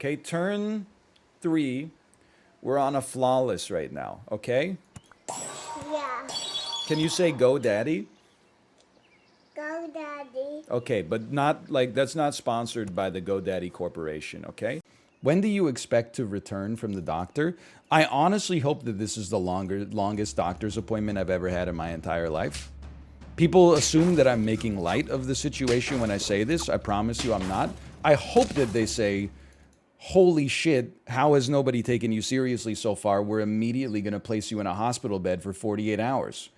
okay? Turn 3. We're on a flawless right now, okay? Yeah. Can you say go daddy? Go, Daddy. Okay, but not like that's not sponsored by the GoDaddy Corporation, okay? When do you expect to return from the doctor? I honestly hope that this is the longest doctor's appointment I've ever had in my entire life. People assume that I'm making light of the situation when I say this. I promise you I'm not. I hope that they say, holy shit, how has nobody taken you seriously so far? We're immediately going to place you in a hospital bed for 48 hours.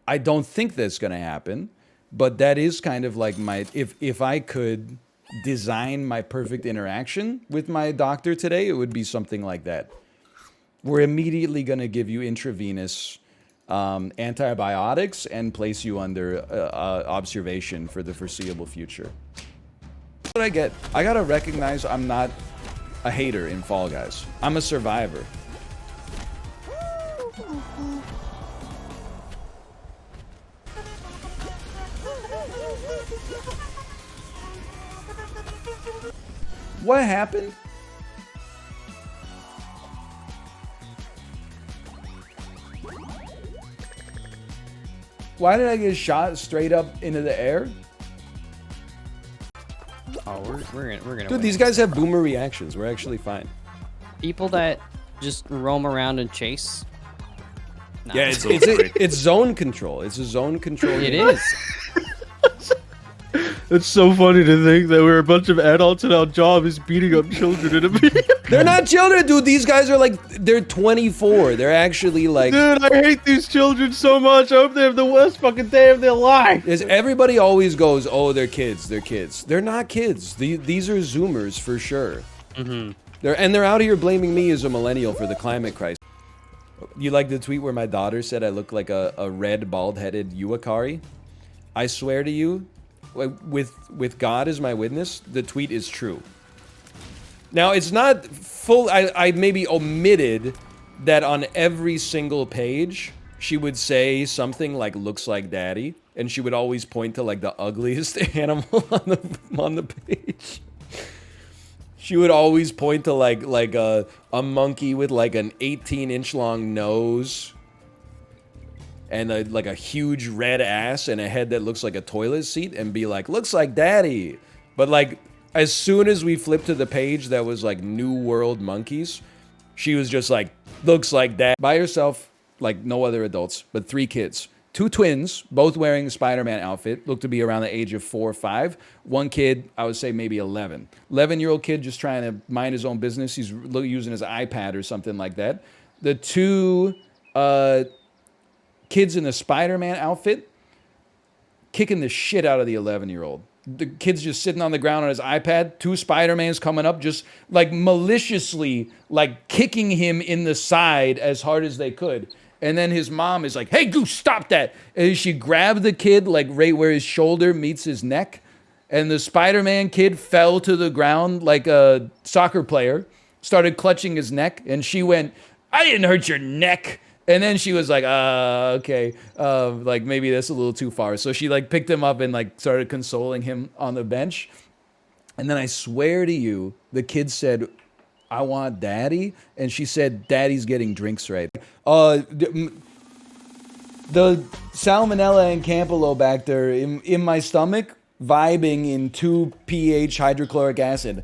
I don't think that's going to happen, but that is kind of like my, if I could design my perfect interaction with my doctor today, it would be something like that. We're immediately going to give you intravenous antibiotics and place you under observation for the foreseeable future. What I get, I gotta recognize I'm not a hater in Fall Guys. I'm a survivor. What happened? Why did I get shot straight up into the air? Oh, we're gonna Dude, win. these guys have boomer reactions. We're actually fine. People that just roam around and chase. Nah. Yeah, it's zone control. It's a zone control. It game. is. It's so funny to think that we're a bunch of adults and our job is beating up children in a video. They're not children, dude. These guys are like, they're 24. They're actually like... Dude, I hate these children so much. I hope they have the worst fucking day of their life. Everybody always goes, oh, they're kids. They're kids. They're not kids. These are Zoomers for sure. Mm-hmm. They're out here blaming me as a millennial for the climate crisis. You like the tweet where my daughter said I look like a red, bald-headed Uakari? I swear to you, with God as my witness, the tweet is true. Now, it's not full... I maybe omitted that on every single page, she would say something like, looks like daddy, and she would always point to, like, the ugliest animal on the page. She would always point to, like a monkey with, like, an 18-inch long nose and like a huge red ass and a head that looks like a toilet seat and be like, looks like daddy. But, like, as soon as we flipped to the page that was, like, New World monkeys, she was just like, looks like that. By herself, like no other adults, but 3 kids. 2 twins, both wearing a Spider-Man outfit, look to be around the age of 4 or 5. 1 kid, I would say maybe 11. 11-year-old kid just trying to mind his own business. He's using his iPad or something like that. The 2 kids in the Spider-Man outfit kicking the shit out of the 11-year-old. The kid's just sitting on the ground on his iPad. 2 Spider-Mans coming up, just like maliciously, like kicking him in the side as hard as they could. And then his mom is like, hey, Goose, stop that. And she grabbed the kid, like right where his shoulder meets his neck. And the Spider-Man kid fell to the ground like a soccer player, started clutching his neck. And she went, I didn't hurt your neck. And then she was like, okay, like maybe that's a little too far. So she like picked him up and like started consoling him on the bench. And then I swear to you, the kid said, I want daddy. And she said, daddy's getting drinks right. The Salmonella and Campylobacter in my stomach, vibing in 2 pH hydrochloric acid.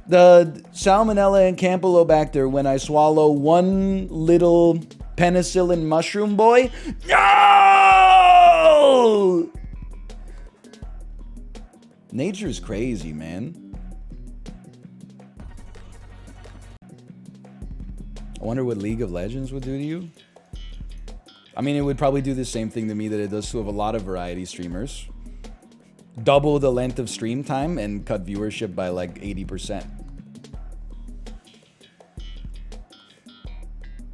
The Salmonella and Campylobacter when I swallow 1 little penicillin mushroom boy. No! Nature's crazy, man. I wonder what League of Legends would do to you. I mean, it would probably do the same thing to me that it does to a lot of variety streamers. Double the length of stream time and cut viewership by like 80%.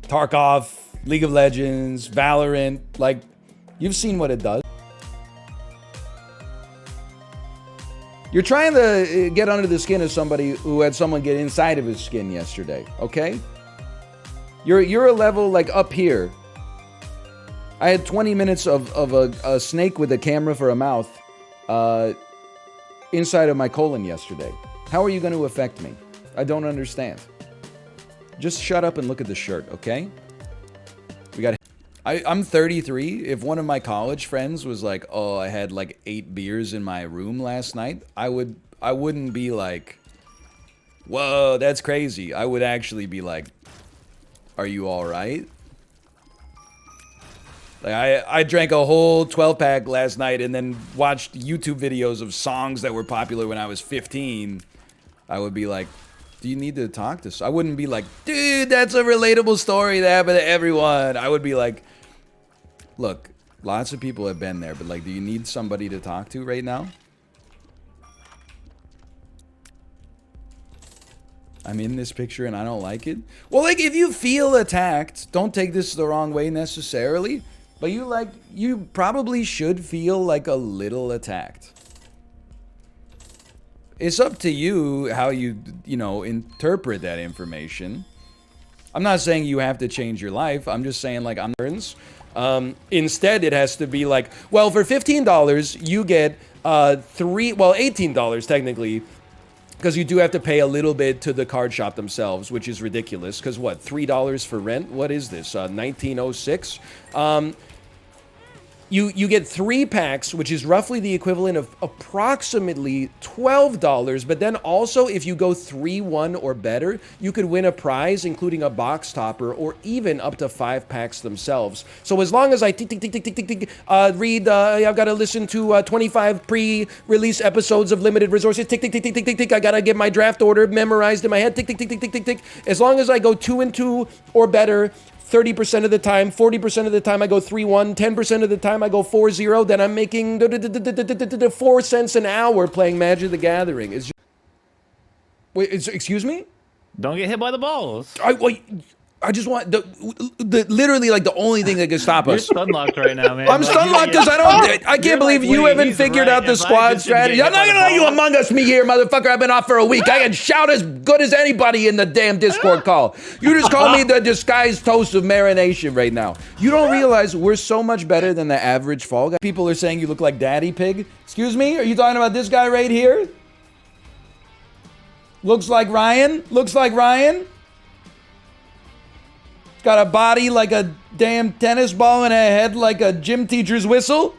Tarkov, League of Legends, Valorant, like, you've seen what it does. You're trying to get under the skin of somebody who had someone get inside of his skin yesterday, okay? You're a level like up here. I had 20 minutes of a snake with a camera for a mouth inside of my colon yesterday. How are you going to affect me? I don't understand. Just shut up and look at the shirt, okay? We got. I'm 33. If one of my college friends was like, "Oh, I had like 8 beers in my room last night," I wouldn't be like, "Whoa, that's crazy." I would actually be like, "Are you all right?" Like I drank a whole 12-pack last night and then watched YouTube videos of songs that were popular when I was 15. I would be like, "Do you need to talk to us?" I wouldn't be like, "Dude, that's a relatable story that happened to everyone." I would be like, "Look, lots of people have been there, but like, do you need somebody to talk to right now?" I'm in this picture and I don't like it. Well, like, if you feel attacked, don't take this the wrong way necessarily, but you probably should feel like a little attacked. It's up to you how you know, interpret that information. I'm not saying you have to change your life. I'm just saying, like, instead, it has to be like, well, for $15, you get $18 technically, because you do have to pay a little bit to the card shop themselves, which is ridiculous. Because what, $3 for rent? What is this? 1906? You get 3 packs, which is roughly the equivalent of approximately $12. But then also, if you go 3-1 or better, you could win a prize, including a box topper, or even up to 5 packs themselves. So as long as I read, I've got to listen to 25 pre-release episodes of limited resources. I gotta get my draft order memorized in my head. As long as I go 2-2 or better, 30% of the time, 40% of the time I go 3-1, 10% of the time I go 4-0, then I'm making 4 cents an hour playing Magic the Gathering. Wait, excuse me? Don't get hit by the balls. I just want literally like the only thing that can stop us. You're stunlocked right now, man. I'm stunlocked because I can't believe you haven't figured out the squad strategy. I'm not gonna let you Among Us me here, motherfucker. I've been off for a week. I can shout as good as anybody in the damn Discord call. You just call me the disguised toast of marination right now. You don't realize we're so much better than the average Fall Guy. People are saying you look like Daddy Pig. Excuse me? Are you talking about this guy right here? Looks like Ryan? Looks like Ryan? Got a body like a damn tennis ball and a head like a gym teacher's whistle.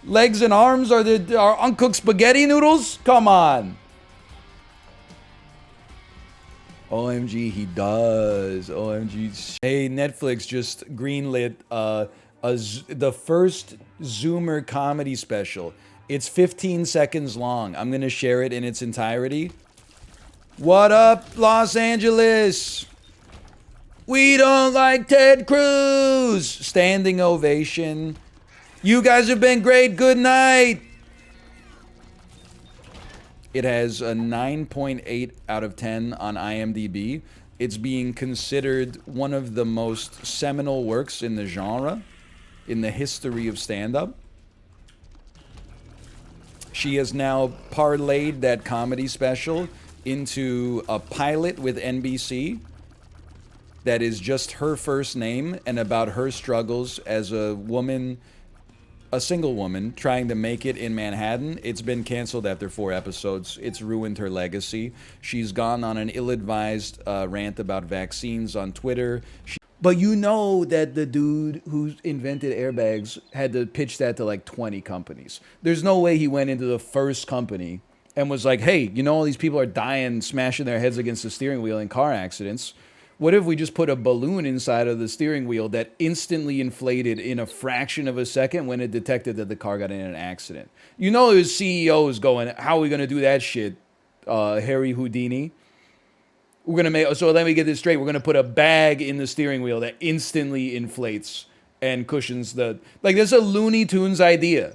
Legs and arms are uncooked spaghetti noodles? Come on. OMG, he does. OMG. Hey, Netflix just greenlit the first Zoomer comedy special. It's 15 seconds long. I'm going to share it in its entirety. What up, Los Angeles? We don't like Ted Cruz. Standing ovation. You guys have been great. Good night. It has a 9.8 out of 10 on IMDb. It's being considered one of the most seminal works in the genre, in the history of stand-up. She has now parlayed that comedy special into a pilot with NBC that is just her first name and about her struggles as a woman, a single woman, trying to make it in Manhattan. It's been canceled after 4 episodes. It's ruined her legacy. She's gone on an ill-advised rant about vaccines on Twitter. But you know that the dude who invented airbags had to pitch that to like 20 companies. There's no way he went into the first company and was like, hey, you know, all these people are dying, smashing their heads against the steering wheel in car accidents. What if we just put a balloon inside of the steering wheel that instantly inflated in a fraction of a second when it detected that the car got in an accident? You know, his CEO is going, how are we going to do that shit, Harry Houdini? We're going to make, so let me get this straight. We're going to put a bag in the steering wheel that instantly inflates and cushions the, like, that's a Looney Tunes idea.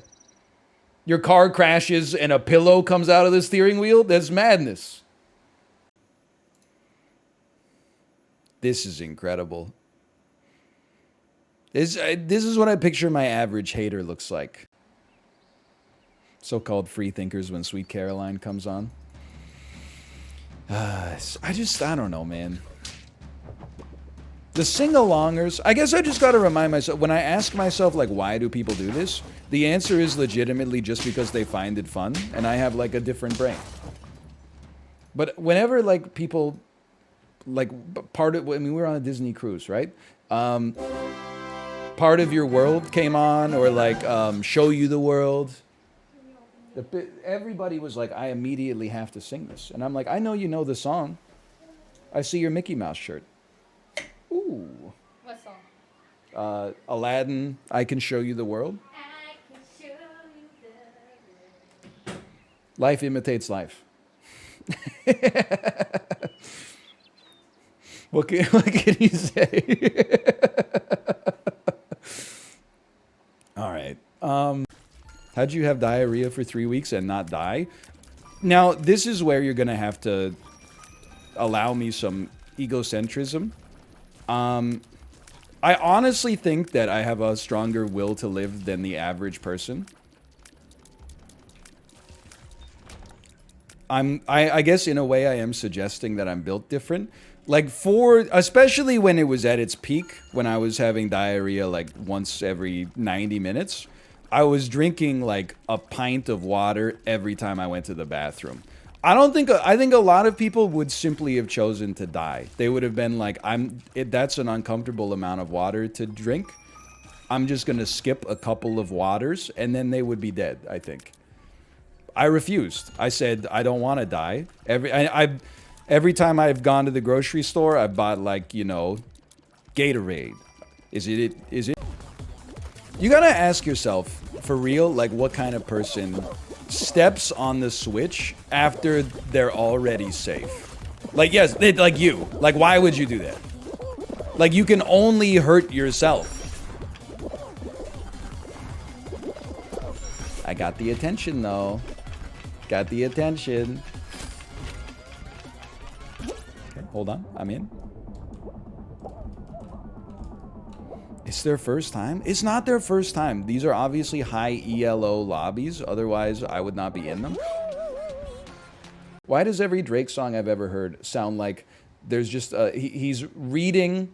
Your car crashes and a pillow comes out of the steering wheel? That's madness. This is incredible. This is what I picture my average hater looks like. So-called free thinkers when Sweet Caroline comes on. I don't know, man. The sing-alongers, I guess I just gotta remind myself, when I ask myself, like, why do people do this? The answer is legitimately just because they find it fun, and I have, like, a different brain. But whenever, like, people, like, I mean, we were on a Disney cruise, right? Part of Your World came on, or, like, Show You the World. Everybody was like, I immediately have to sing this. And I'm like, I know you know the song. I see your Mickey Mouse shirt. Ooh. What song? Aladdin, I Can Show You the World. I can show you the world. Life imitates life. what can you say? All right. How'd you have diarrhea for 3 weeks and not die? Now, this is where you're going to have to allow me some egocentrism. I honestly think that I have a stronger will to live than the average person. I guess in a way I am suggesting that I'm built different. Like especially when it was at its peak, when I was having diarrhea like once every 90 minutes, I was drinking like a pint of water every time I went to the bathroom. I think a lot of people would simply have chosen to die. They would have been like, that's an uncomfortable amount of water to drink. I'm just going to skip a couple of waters, and then they would be dead, I think. I refused. I said, I don't want to die. Every time I've gone to the grocery store, I bought, like, you know, Gatorade. Is it? You gotta ask yourself, for real, like, what kind of person steps on the switch after they're already safe? Like, yes, like you. Like, why would you do that? Like, you can only hurt yourself. I got the attention, though. Got the attention. Okay, hold on. I'm in. It's their first time? It's not their first time. These are obviously high ELO lobbies. Otherwise, I would not be in them. Why does every Drake song I've ever heard sound like there's just... he's reading...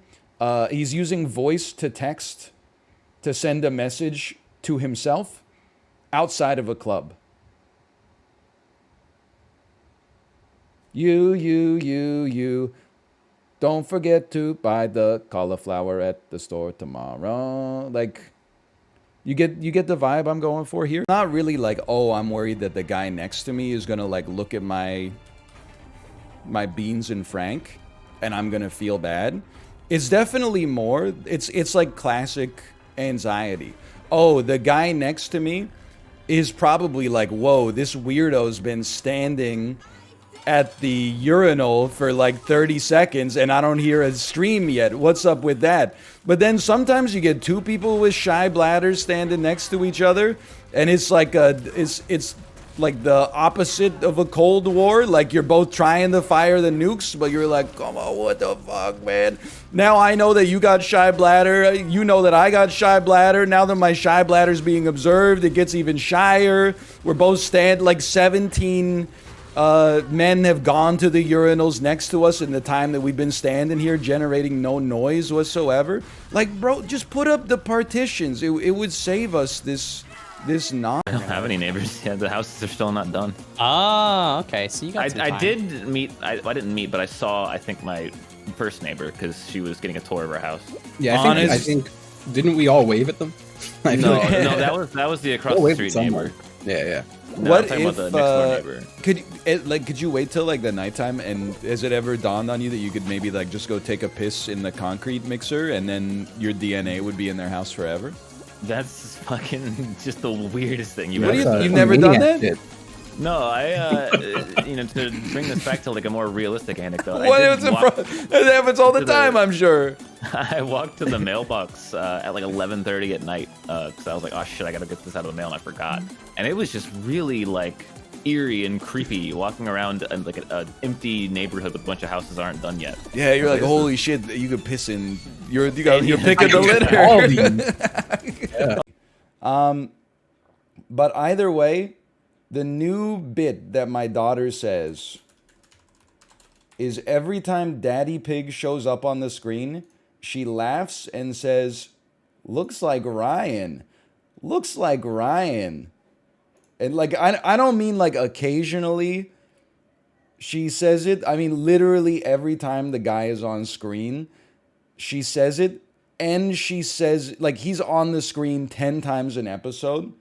he's using voice to text to send a message to himself outside of a club. You. Don't forget to buy the cauliflower at the store tomorrow. Like, you get the vibe I'm going for here? Not really like, oh, I'm worried that the guy next to me is gonna like look at my beans and frank and I'm gonna feel bad. It's definitely more, it's like classic anxiety. Oh, the guy next to me is probably like, whoa, this weirdo's been standing at the urinal for like 30 seconds and I don't hear a stream yet. What's up with that? But then sometimes you get two people with shy bladders standing next to each other and it's like it's like the opposite of a Cold War. Like you're both trying to fire the nukes, but you're like, come on, what the fuck, man? Now I know that you got shy bladder. You know that I got shy bladder. Now that my shy bladder's being observed, it gets even shyer. We're both like 17 men have gone to the urinals next to us in the time that we've been standing here generating no noise whatsoever. Like, bro, just put up the partitions. It would save us this not. I don't have any neighbors yet. The houses are still not done. Ah, okay. So you got some time. I did meet, I didn't meet, but I saw, I think, my first neighbor because she was getting a tour of her house. Yeah, I think didn't we all wave at them? No, that was the across the street neighbor. Yeah. No, What I'm talking if about the next door neighbor. could you wait till like the nighttime, and has it ever dawned on you that you could maybe like just go take a piss in the concrete mixer and then your DNA would be in their house forever? That's fucking just the weirdest thing you've What ever you've never done that? Shit. No, to bring this back to like a more realistic anecdote. That happens all the time, I'm sure. I walked to the mailbox at like 11:30 at night because I was like, oh shit, I gotta get this out of the mail, and I forgot. And it was just really like eerie and creepy walking around in like an empty neighborhood with a bunch of houses aren't done yet. Yeah, you're like, holy shit, you could piss in. You're picking the litter. Yeah. But either way, the new bit that my daughter says is every time Daddy Pig shows up on the screen, she laughs and says, "Looks like Ryan. Looks like Ryan." And like I don't mean like occasionally she says it. I mean literally every time the guy is on screen, she says it, and she says like he's on the screen 10 times an episode.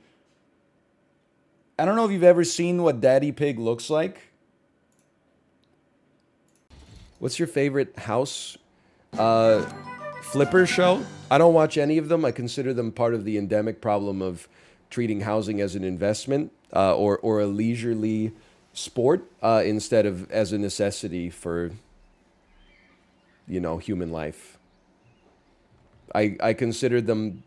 I don't know if you've ever seen what Daddy Pig looks like. What's your favorite house flipper show? I don't watch any of them. I consider them part of the endemic problem of treating housing as an investment or a leisurely sport instead of as a necessity for, you know, human life. I consider them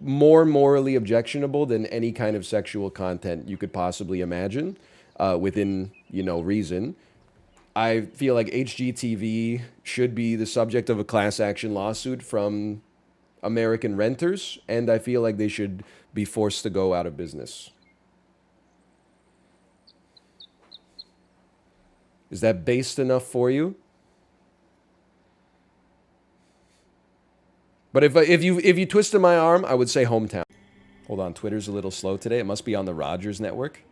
more morally objectionable than any kind of sexual content you could possibly imagine within, you know, reason. I feel like HGTV should be the subject of a class action lawsuit from American renters, and I feel like they should be forced to go out of business. Is that based enough for you? But if you twisted my arm, I would say hometown. Hold on, Twitter's a little slow today. It must be on the Rogers network.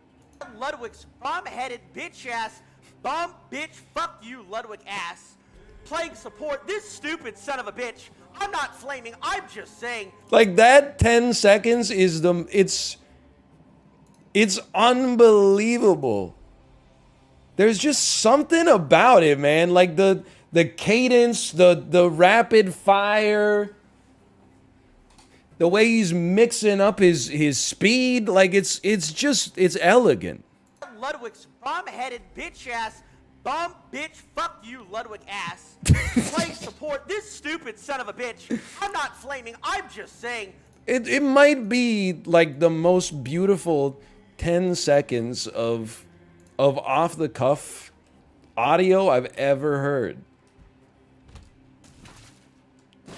Ludwig's bum-headed bitch-ass, bum bitch, fuck you, Ludwig ass, playing support this stupid son of a bitch. I'm not flaming, I'm just saying. Like that 10 seconds is it's unbelievable. There's just something about it, man. Like the cadence, the rapid fire, the way he's mixing up his speed, like it's elegant. Ludwig's bum-headed bitch-ass, bum bitch, fuck you, Ludwig ass, playing support this stupid son of a bitch. I'm not flaming, I'm just saying. It might be like the most beautiful 10 seconds of off-the-cuff audio I've ever heard.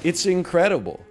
It's incredible.